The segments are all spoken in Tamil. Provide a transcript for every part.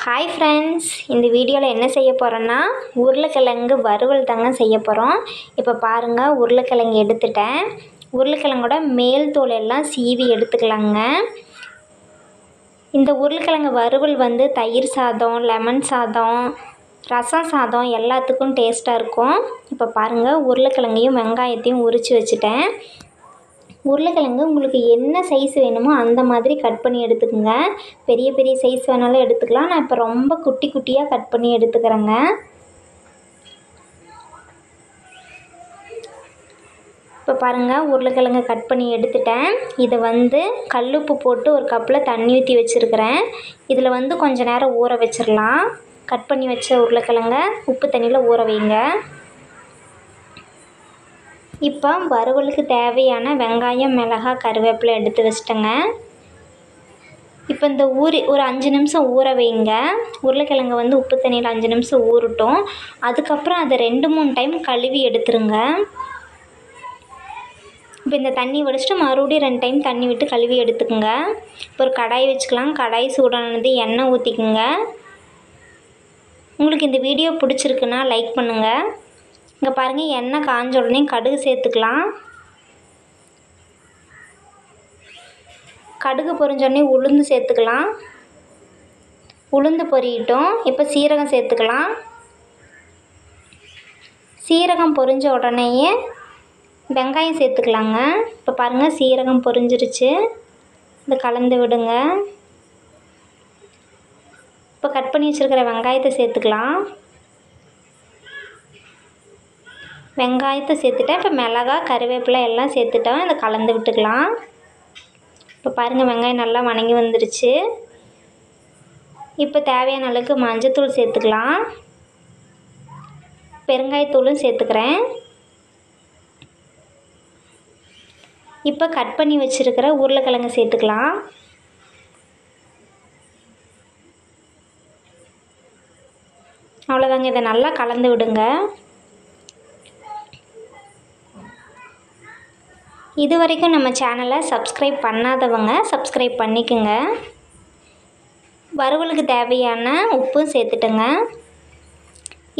ஹாய் ஃப்ரெண்ட்ஸ், இந்த வீடியோவில் என்ன செய்ய போகிறோன்னா உருளைக்கிழங்கு வறுவல் தாங்க செய்ய போகிறோம். இப்போ பாருங்கள், உருளைக்கிழங்கு எடுத்துட்டேன். உருளைக்கிழங்கோட மேல் தோல் எல்லாம் சீவி எடுத்துக்கலாங்க. இந்த உருளைக்கிழங்கு வறுவல் தயிர் சாதம், லெமன் சாதம், ரசம் சாதம் எல்லாத்துக்கும் டேஸ்ட்டாக இருக்கும். இப்போ பாருங்கள், உருளைக்கிழங்கையும் வெங்காயத்தையும் உரித்து வச்சுட்டேன். உருளைக்கிழங்கு உங்களுக்கு என்ன சைஸ் வேணுமோ அந்த மாதிரி கட் பண்ணி எடுத்துக்கோங்க. பெரிய பெரிய சைஸ் வேணாலும் எடுத்துக்கலாம். நான் இப்போ ரொம்ப குட்டி குட்டியாக கட் பண்ணி எடுத்துக்கிறேங்க. இப்போ பாருங்கள், உருளைக்கிழங்கு கட் பண்ணி எடுத்துட்டேன். இதை கல்லுப்பு போட்டு ஒரு கப்பில் தண்ணி ஊற்றி வச்சுருக்கிறேன். இதில் கொஞ்சம் நேரம் ஊற வச்சிடலாம். கட் பண்ணி வச்ச உருளைக்கிழங்க உப்பு தண்ணியில் ஊற வைங்க. இப்போ வறுவலுக்கு தேவையான வெங்காயம், மிளகாய், கருவேப்பிலை எடுத்து வச்சிட்டேங்க. இப்போ இந்த ஒரு 5 நிமிஷம் ஊற வைங்க. உருளைக்கிழங்கு உப்பு தண்ணியில் 5 நிமிஷம் ஊறட்டும். அதுக்கப்புறம் அதை 2-3 டைம் கழுவி எடுத்துருங்க. இப்போ இந்த தண்ணி வடிச்சிட்டு மறுபடியும் 2 டைம் தண்ணி விட்டு கழுவி எடுத்துக்கோங்க. இப்போ ஒரு கடாய் வச்சுக்கலாம். கடாய் சூடானது எண்ணெய் ஊற்றிக்குங்க. உங்களுக்கு இந்த வீடியோ பிடிச்சிருக்குன்னா லைக் பண்ணுங்கள். இங்கே பாருங்கள், எண்ணெய் காஞ்ச உடனே கடுகு சேர்த்துக்கலாம். கடுகு பொரிஞ்சோடனே உளுந்து சேர்த்துக்கலாம். உளுந்து பொரியட்டும். இப்போ சீரகம் சேர்த்துக்கலாம். சீரகம் பொரிஞ்ச உடனேயே வெங்காயம் சேர்த்துக்கலாங்க. இப்போ பாருங்கள், சீரகம் பொரிஞ்சிருச்சு. இதை கலந்து விடுங்க. இப்போ கட் பண்ணி வச்சுருக்கிற வெங்காயத்தை சேர்த்துக்கலாம். வெங்காயத்தை சேர்த்துட்டேன். இப்போ மிளகாய், கருவேப்பிலை எல்லாம் சேர்த்துட்டோம். இதை கலந்து விட்டுக்கலாம். இப்போ பாருங்கள், வெங்காயம் நல்லா வணங்கி வந்துருச்சு. இப்போ தேவையான அளவுக்கு மஞ்சத்தூள் சேர்த்துக்கலாம். பெருங்காயத்தூளும் சேர்த்துக்கிறேன். இப்போ கட் பண்ணி வச்சுருக்கிற உருளைக்கிழங்கு சேர்த்துக்கலாம். அவ்வளோதாங்க. இதை நல்லா கலந்து விடுங்க. இது வரைக்கும் நம்ம சேனலை சப்ஸ்கிரைப் பண்ணாதவங்க சப்ஸ்கிரைப் பண்ணிக்கோங்க. வறுவலுக்கு தேவையான உப்பும் சேர்த்துட்டுங்க.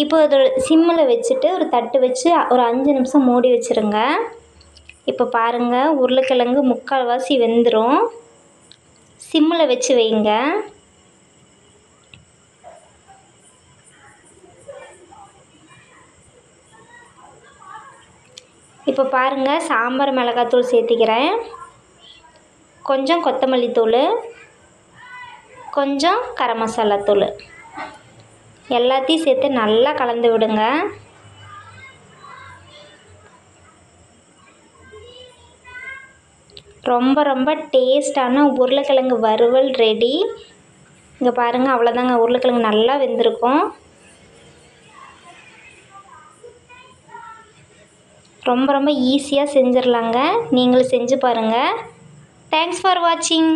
இப்போ அதோட சிம்மில் வச்சுட்டு ஒரு தட்டு வச்சு ஒரு 5 நிமிஷம் மூடி வச்சுருங்க. இப்போ பாருங்கள், உருளைக்கிழங்கு 3/4 வெந்துடும். சிம்மில் வச்சு வைங்க. இப்போ பாருங்கள், சாம்பார் மிளகாத்தூள் சேர்த்திக்கிறேன். கொஞ்சம் கொத்தமல்லி தூள், கொஞ்சம் கரம் மசாலா தூள் எல்லாத்தையும் சேர்த்து நல்லா கலந்து விடுங்க. ரொம்ப ரொம்ப டேஸ்டான உருளைக்கிழங்கு வறுவல் ரெடி. இங்கே பாருங்கள், அவ்வளோதாங்க. உருளைக்கிழங்கு நல்லா வெந்திருக்கும். ரொம்ப ரொம்ப ஈஸியாக செஞ்சிடலாங்க. நீங்களும் செஞ்சு பாருங்கள். தேங்க்ஸ் ஃபார் வாட்சிங்.